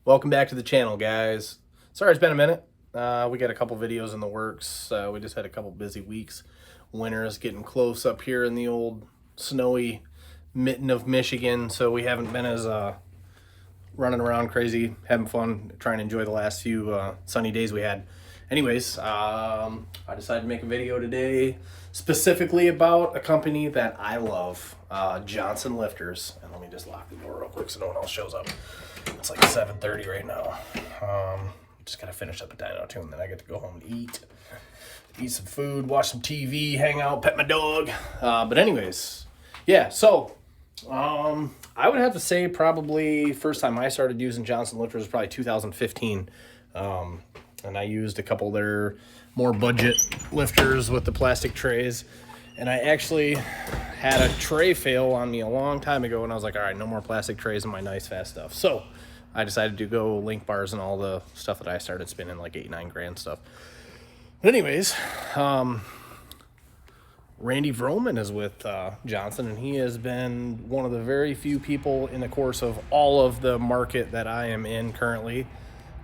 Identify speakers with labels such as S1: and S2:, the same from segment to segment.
S1: Welcome back to the channel, guys. Sorry it's been a minute. We got a couple videos in the works. We just had a couple busy weeks. Winter is getting close up here in the old snowy mitten of Michigan, so we haven't been as running around crazy, having fun, trying to enjoy the last few sunny days we had. Anyways, I decided to make a video today specifically about a company that I love, Johnson Lifters. And let me just lock the door real quick so no one else shows up. It's like 7:30 right now. Just gotta finish up a dyno too, and then I get to go home and eat some food, watch some TV, hang out, pet my dog. But anyways, yeah, so I would have to say probably first time I started using Johnson Lifters was probably 2015. And I used a couple of their more budget lifters with the plastic trays. And I actually had a tray fail on me a long time ago, and I was like, all right, no more plastic trays in my nice fast stuff. So I decided to go link bars and all the stuff that I started spinning, like 8-9 grand stuff. But anyways, Randy Vroman is with Johnson, and he has been one of the very few people in the course of all of the market that I am in currently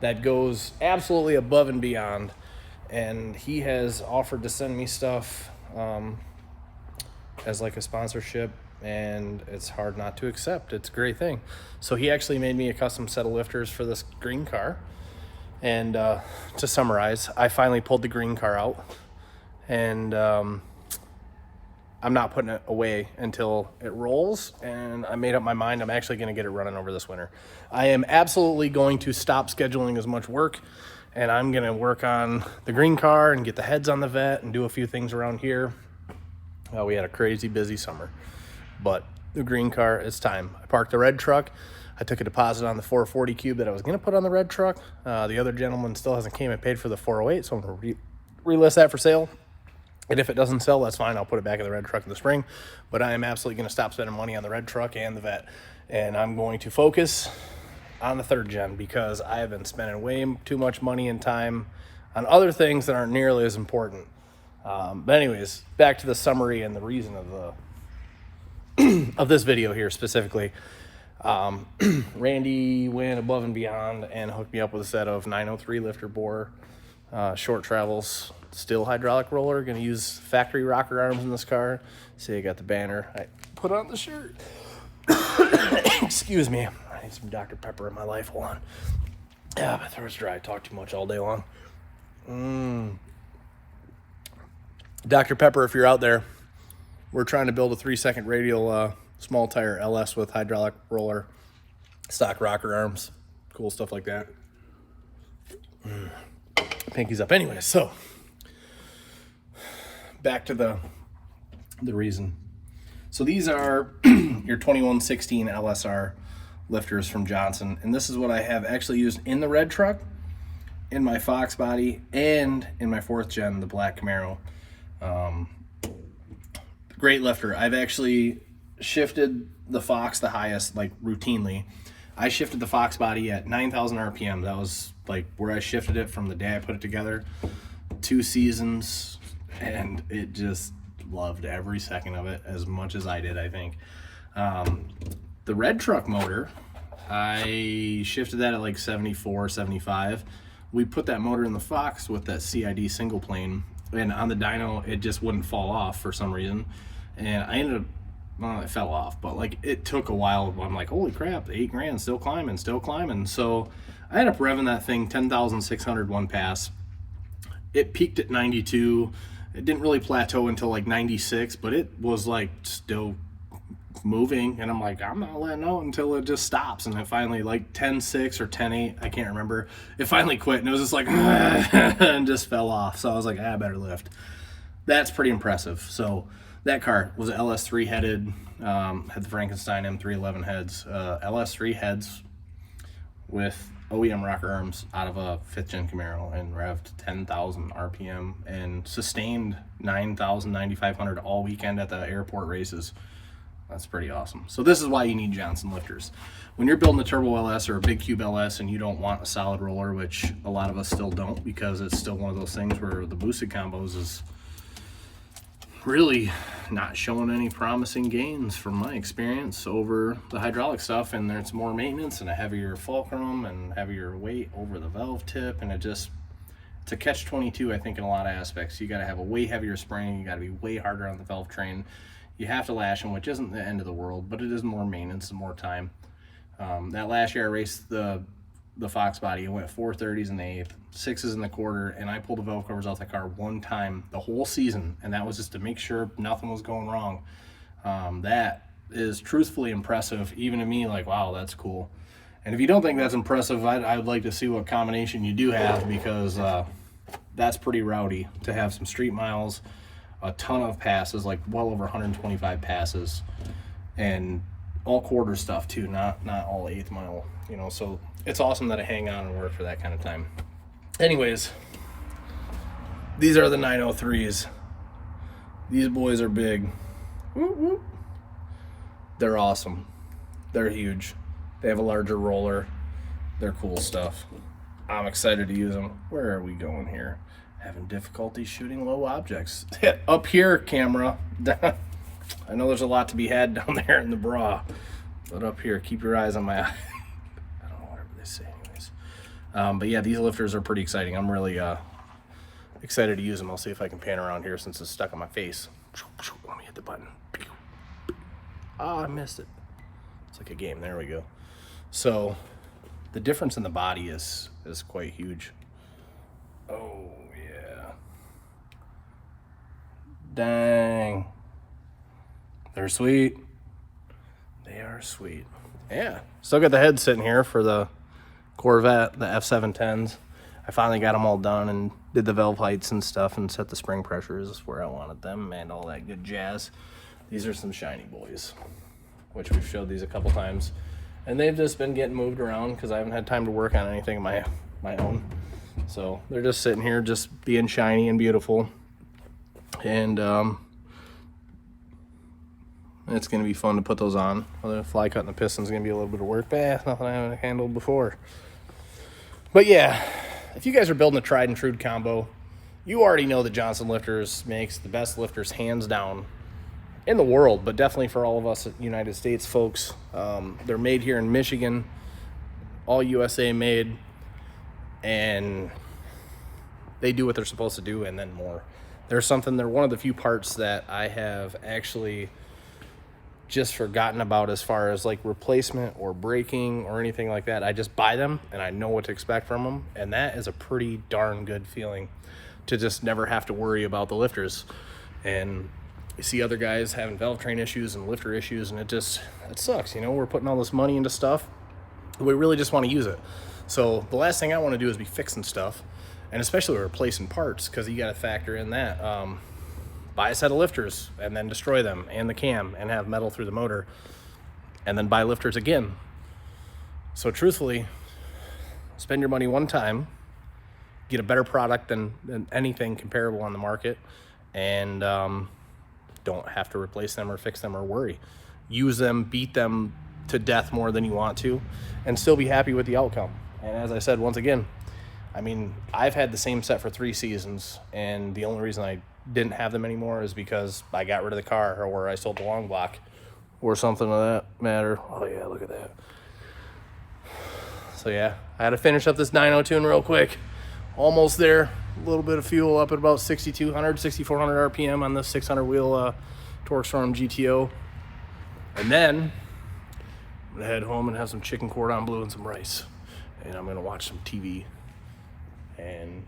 S1: that goes absolutely above and beyond. And he has offered to send me stuff as like a sponsorship, and it's hard not to accept. It's a great thing. So he actually made me a custom set of lifters for this green car. And to summarize, I finally pulled the green car out, and I'm not putting it away until it rolls, and I made up my mind I'm actually going to get it running over this winter. I am absolutely going to stop scheduling as much work, and I'm going to work on the green car and get the heads on the vet and do a few things around here. We had a crazy busy summer, but the green car, it's time. I parked the red truck. I took a deposit on the 440 cube that I was going to put on the red truck. The other gentleman still hasn't came and paid for the 408, so I'm going to relist that for sale. And if it doesn't sell, that's fine. I'll put it back in the red truck in the spring. But I am absolutely going to stop spending money on the red truck and the vet. And I'm going to focus on the third gen because I have been spending way too much money and time on other things that aren't nearly as important. But anyways, back to the summary and the reason of the of this video here specifically. Randy went above and beyond and hooked me up with a set of 903 lifter bore short travels. Still hydraulic roller. Going to use factory rocker arms in this car. See, I got the banner. I put on the shirt. Excuse me. I need some Dr. Pepper in my life. Hold on. Yeah, my throat's dry. I talk too much all day long. Dr. Pepper, if you're out there, we're trying to build a 3-second radial small tire LS with hydraulic roller, stock rocker arms, cool stuff like that. Pinkies up. Anyway, so back to the reason. So these are your 2116 LSR lifters from Johnson, and this is what I have actually used in the red truck, in my Fox body, and in my 4th gen, the black Camaro. Great lifter. I've actually shifted the Fox the highest, like routinely. I shifted the Fox body at 9,000 RPM. That was like where I shifted it from the day I put it together. 2 seasons, and it just loved every second of it as much as I did, I think. The red truck motor, I shifted that at like 74, 75. We put that motor in the Fox with that CID single plane, and on the dyno, it just wouldn't fall off for some reason. And I ended up, well, it fell off, but like it took a while. I'm like, holy crap, 8 grand, still climbing. So I ended up revving that thing 10,600 one pass. It peaked at 92. It didn't really plateau until like 96, but it was like still moving. And I'm like, I'm not letting out until it just stops. And it finally, like 10.6 or 10.8, I can't remember. It finally quit, and it was just like, and just fell off. So I was like, I better lift. That's pretty impressive. So that car was LS3 headed, had the Frankenstein M311 heads, LS3 heads with OEM rocker arms out of a 5th gen Camaro, and revved 10,000 RPM and sustained 9,000, 9,500 all weekend at the airport races. That's pretty awesome. So this is why you need Johnson lifters. When you're building a Turbo LS or a Big Cube LS and you don't want a solid roller, which a lot of us still don't because it's still one of those things where the boosted combos is really not showing any promising gains from my experience over the hydraulic stuff, and there's more maintenance and a heavier fulcrum and heavier weight over the valve tip, and it's a catch-22, I think, in a lot of aspects. You got to have a way heavier spring, you got to be way harder on the valve train, you have to lash them, which isn't the end of the world, but it is more maintenance and more time. That last year I raced the Fox body. I went 430s in the eighth, 6s in the quarter, and I pulled the valve covers off the car one time the whole season, and that was just to make sure nothing was going wrong. That is truthfully impressive, even to me, like, wow, that's cool. And if you don't think that's impressive, I'd like to see what combination you do have, because that's pretty rowdy to have some street miles, a ton of passes, like well over 125 passes, and all quarter stuff too, not all 8th mile, you know. So it's awesome that I hang on and work for that kind of time. Anyways, these are the 903s. These boys are big. Whoop, whoop. They're awesome. They're huge. They have a larger roller. They're cool stuff. I'm excited to use them. Where are we going here? Having difficulty shooting low objects. Up here, camera. I know there's a lot to be had down there in the bra, but up here, keep your eyes on my eye. I don't know, whatever they say anyways. But yeah, these lifters are pretty exciting. I'm really excited to use them. I'll see if I can pan around here since it's stuck on my face. Let me hit the button. Ah, I missed it. It's like a game. There we go. So the difference in the body is quite huge. Oh, yeah. Dang. They're sweet. They are sweet. Yeah. Still got the head sitting here for the Corvette, the F710s. I finally got them all done and did the valve heights and stuff and set the spring pressures where I wanted them and all that good jazz. These are some shiny boys, which we've showed these a couple times. And they've just been getting moved around because I haven't had time to work on anything of my own. So they're just sitting here just being shiny and beautiful. And it's going to be fun to put those on. The fly cut and the piston's going to be a little bit of work. But nothing I haven't handled before. But yeah, if you guys are building a tried and true combo, you already know that Johnson Lifters makes the best lifters hands down in the world, but definitely for all of us United States folks. They're made here in Michigan, all USA made, and they do what they're supposed to do and then more. They're one of the few parts that I have actually just forgotten about as far as like replacement or braking or anything like that. I just buy them and I know what to expect from them, and that is a pretty darn good feeling to just never have to worry about the lifters. And you see other guys having valve train issues and lifter issues, and it sucks. You know, we're putting all this money into stuff, we really just want to use it. So the last thing I want to do is be fixing stuff, and especially replacing parts, because you got to factor in that. Buy a set of lifters and then destroy them and the cam and have metal through the motor, and then buy lifters again. So truthfully, spend your money one time, get a better product than anything comparable on the market, and don't have to replace them or fix them or worry. Use them, beat them to death more than you want to, and still be happy with the outcome. And as I said, once again, I mean, I've had the same set for 3 seasons, and the only reason I didn't have them anymore is because I got rid of the car, or I sold the long block or something of that matter. Oh yeah, look at that. So yeah, I had to finish up this dyno tune real quick. Almost there. A little bit of fuel up at about 6,200, 6,400 RPM on this 600 wheel Torque Storm GTO. And then I'm gonna head home and have some chicken cordon bleu and some rice. And I'm gonna watch some TV and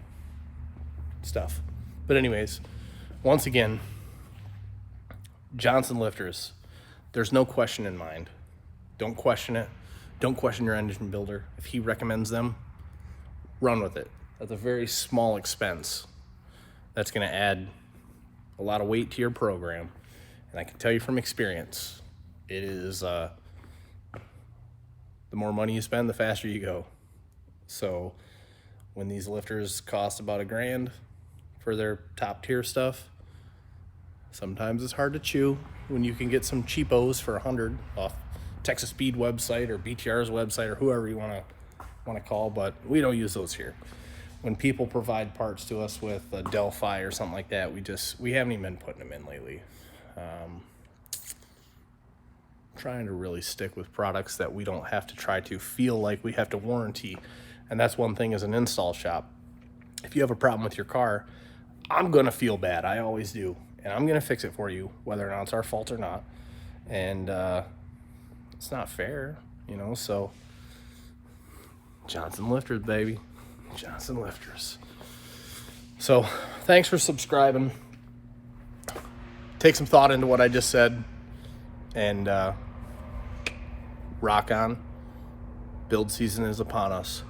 S1: stuff. But anyways, once again, Johnson Lifters, there's no question in mind. Don't question it. Don't question your engine builder. If he recommends them, run with it. That's a very small expense. That's going to add a lot of weight to your program. And I can tell you from experience, it is the more money you spend, the faster you go. So when these lifters cost about $1,000 for their top tier stuff, sometimes it's hard to chew when you can get some cheapos for $100 off Texas Speed website or BTR's website or whoever you want to call, but we don't use those here. when people provide parts to us with a Delphi or something like that, we haven't even been putting them in lately. Trying to really stick with products that we don't have to try to feel like we have to warranty. And that's one thing as an install shop. If you have a problem with your car, I'm going to feel bad. I always do. And I'm going to fix it for you, whether or not it's our fault or not. And it's not fair, so Johnson Lifters, baby. Johnson Lifters. So thanks for subscribing. Take some thought into what I just said. And rock on. Build season is upon us.